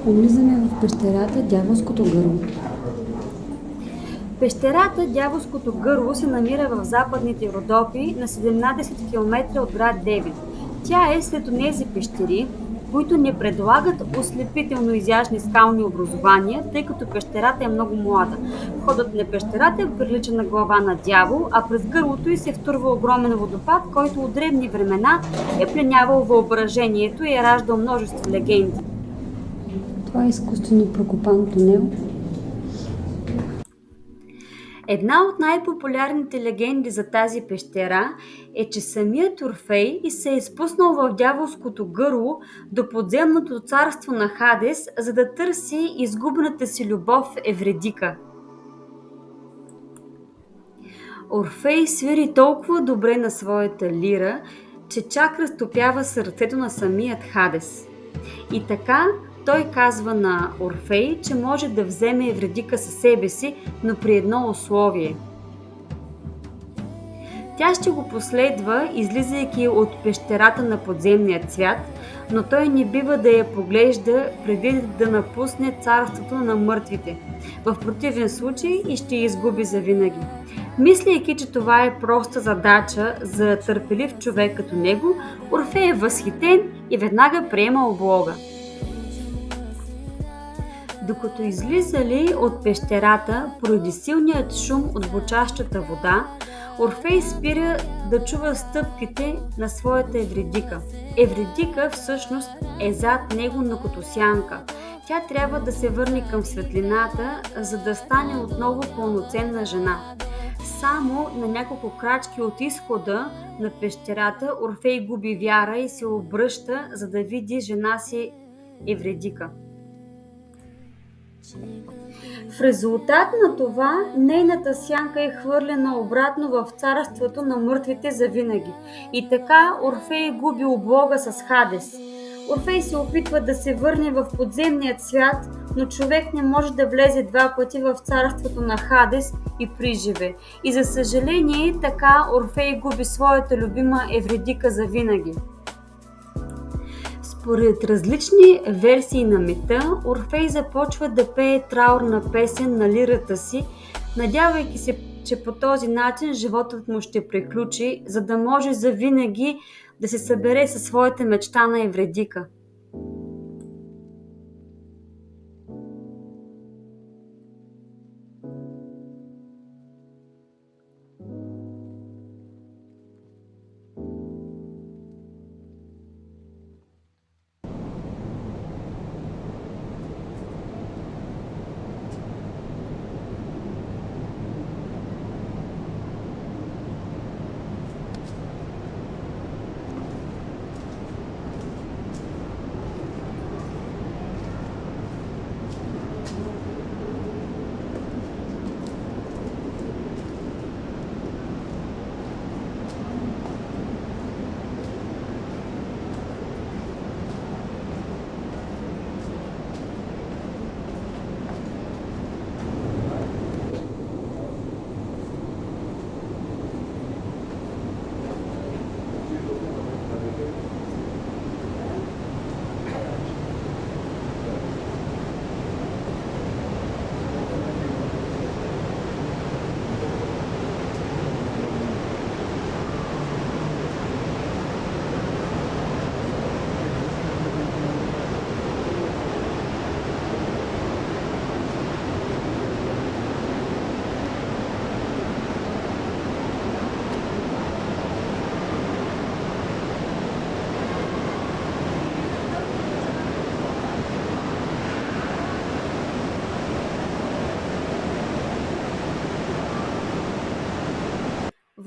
Влизаме в пещерата Дяволското гърло. Пещерата Дяволското гърло се намира в Западните Родопи на 17 км от град Девин. Тя е след онези пещери, които не предлагат ослепително изящни скални образования, тъй като пещерата е много млада. Входът на пещерата прилича на глава на дявол, а през гърлото й се втурва огромен водопад, който от древни времена е пленявал въображението и е раждал множество легенди. Това е изкуствено прокопан тунел. Една от най-популярните легенди за тази пещера е, че самият Орфей се е изпуснал в Дяволското гърло до подземното царство на Хадес, за да търси изгубената си любов Евредика. Орфей свири толкова добре на своята лира, че чак разтопява сърцето на самият Хадес. И така той казва на Орфей, че може да вземе Евредика със себе си, но при едно условие. Тя ще го последва, излизайки от пещерата на подземния свят, но той не бива да я поглежда преди да напусне царството на мъртвите. В противен случай и ще я изгуби завинаги. Мислейки, че това е проста задача за търпелив човек като него, Орфей е възхитен и веднага приема облога. Докато излизали от пещерата, поради силният шум от бучащата вода, Орфей спира да чува стъпките на своята Евредика. Евредика всъщност е зад него, но като сянка. Тя трябва да се върне към светлината, за да стане отново пълноценна жена. Само на няколко крачки от изхода на пещерата Орфей губи вяра и се обръща, за да види жена си Евредика. В резултат на това, нейната сянка е хвърлена обратно в царството на мъртвите завинаги. И така Орфей губи облога с Хадес. Орфей се опитва да се върне в подземният свят, но човек не може да влезе два пъти в царството на Хадес и приживе. И за съжаление, така Орфей губи своята любима Евредика завинаги. Според различни версии на мита, Орфей започва да пее траурна песен на лирата си, надявайки се, че по този начин животът му ще приключи, за да може завинаги да се събере със своята мечтана Евредика.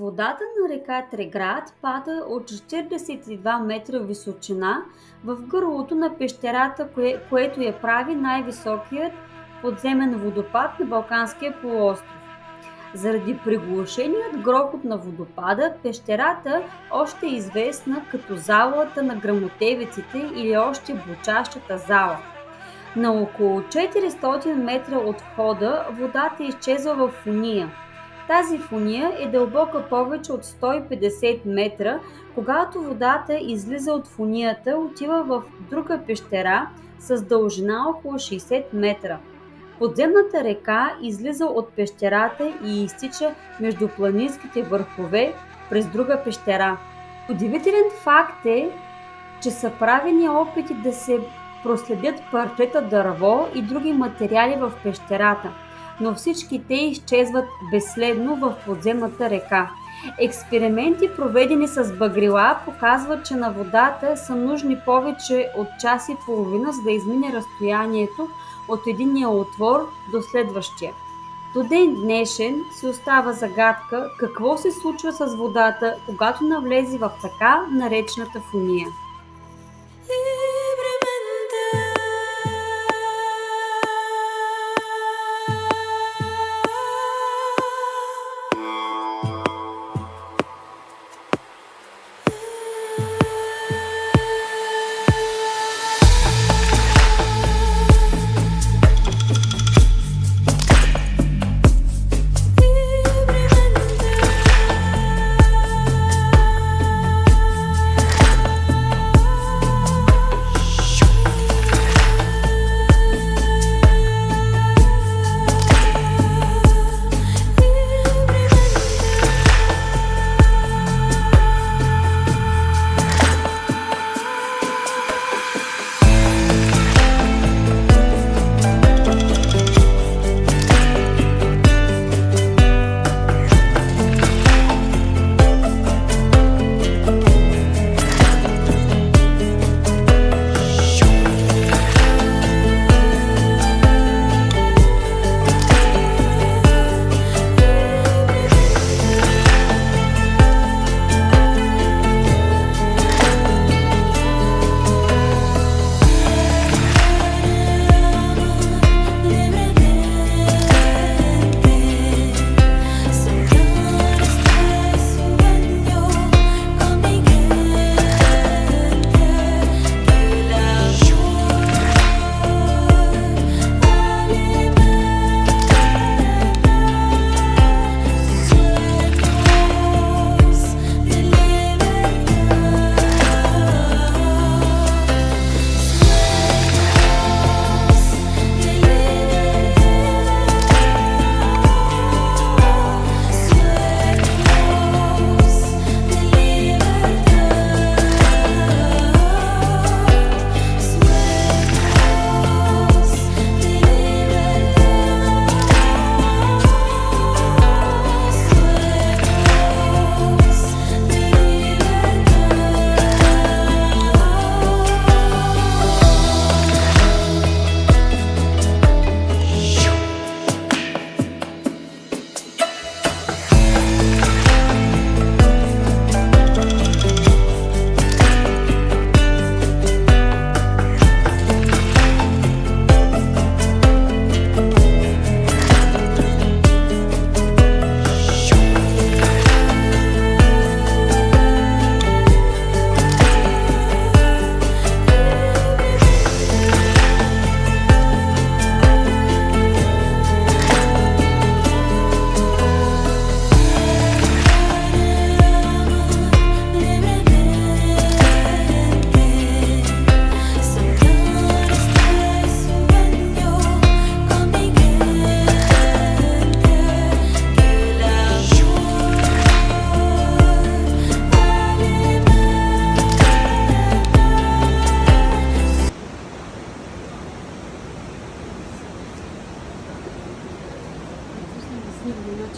Водата на река Треград пада от 42 метра височина в гърлото на пещерата, което я прави най-високият подземен водопад на Балканския полуостров. Заради приглушеният грохот на водопада, пещерата още е известна като залата на гръмотевиците или още бучащата зала. На около 400 метра от входа водата изчезва в фуния. Тази фуния е дълбока повече от 150 метра. Когато водата излиза от фунията, отива в друга пещера с дължина около 60 метра. Подземната река излиза от пещерата и изтича между планинските върхове през друга пещера. Удивителен факт е, че са правени опити да се проследят парчета дърво и други материали в пещерата, но всички те изчезват безследно в подземната река. Експерименти, проведени с багрила, показват, че на водата са нужни повече от час и половина, за да измине разстоянието от единия отвор до следващия. До ден днешен си остава загадка какво се случва с водата, когато навлезе в така наречената фуния.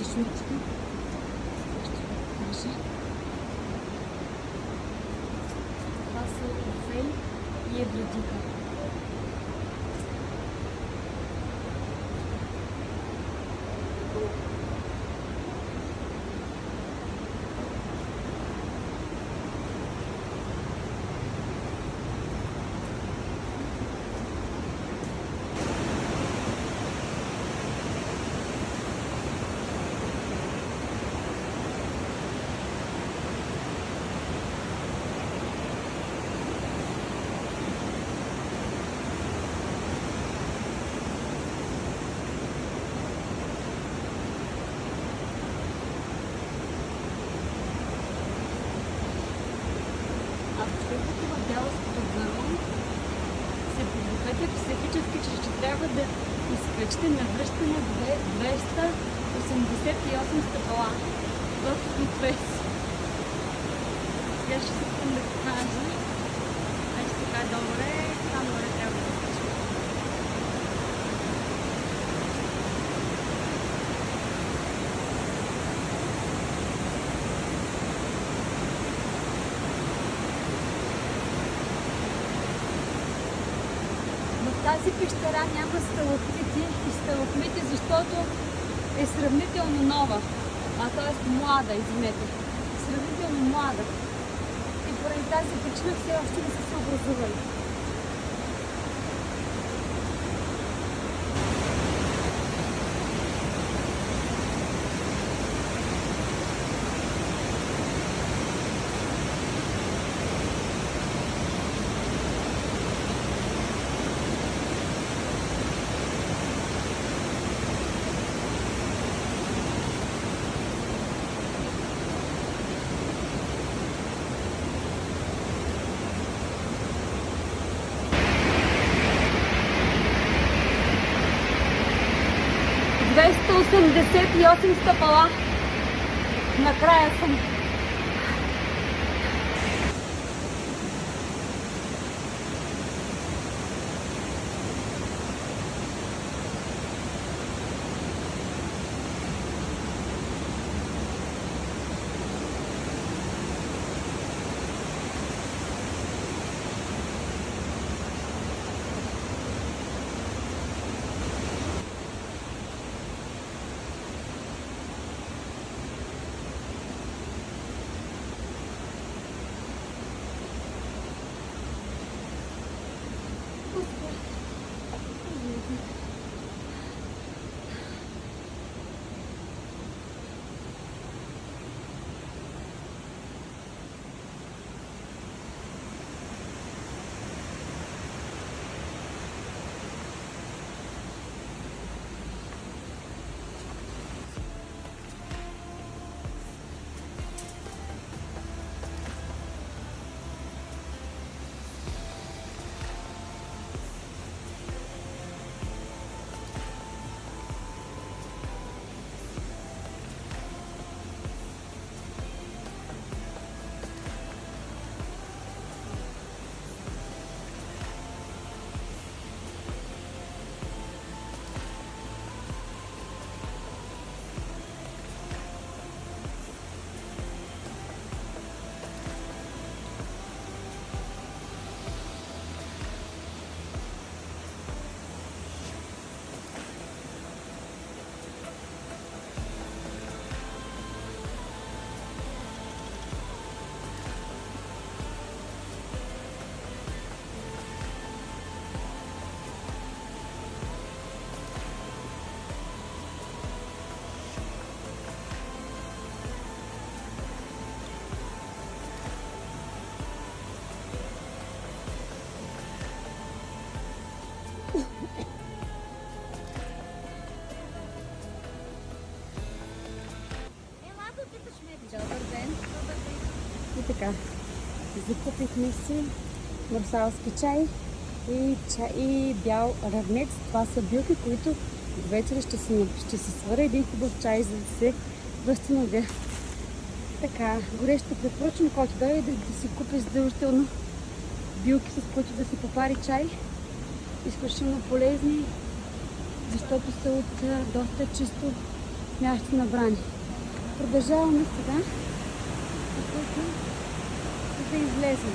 чешуйчки. Ще ви покажа. Това са Орфей и Евридика. да изкачите на връщане 288 стъпала в Фейс. Сега ще се искам да покажа. Значи така добре, там горе трябва да се качим. В тази пещера няма сталактити и сталагмити, защото е сравнително нова, т.е. млада, извинете. Сравнително млада. И поради тази причина все още не са се образували. Двеста 88 стъпала. Накрая съм. И така, закупихме си марсалски чай и бял равнец. Това са билки, които до вечера ще се сваря един хубав чай, за да се възстановя. Така, горещо препоръчвам, който дойде да си купи задължително билки, с които да си попари чай. Изключително полезни, защото са от доста чисто място набрани. Продължаваме сега, да излезем.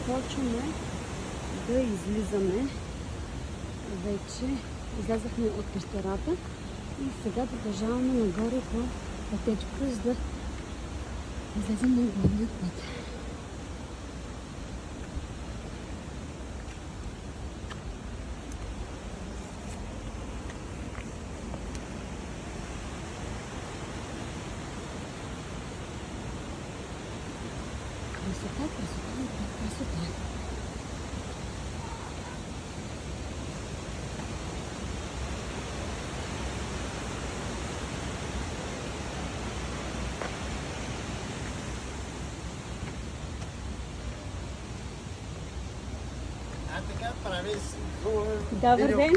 Започваме да излизаме. Вече излязахме от пещерата и сега продължаваме нагоре по пътечка, за да излезем на главния път. Красота, красота, красота. А така прави си. Добър ден!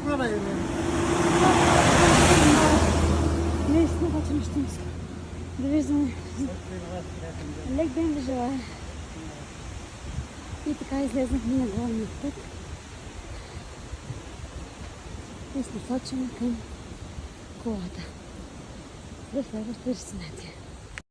Добър ден. Наистина обаче нещо не искам. Довиждане. Лек ден ви желая. И така излезнахме на главния път. И се насочваме към колата. До следващата дестинация.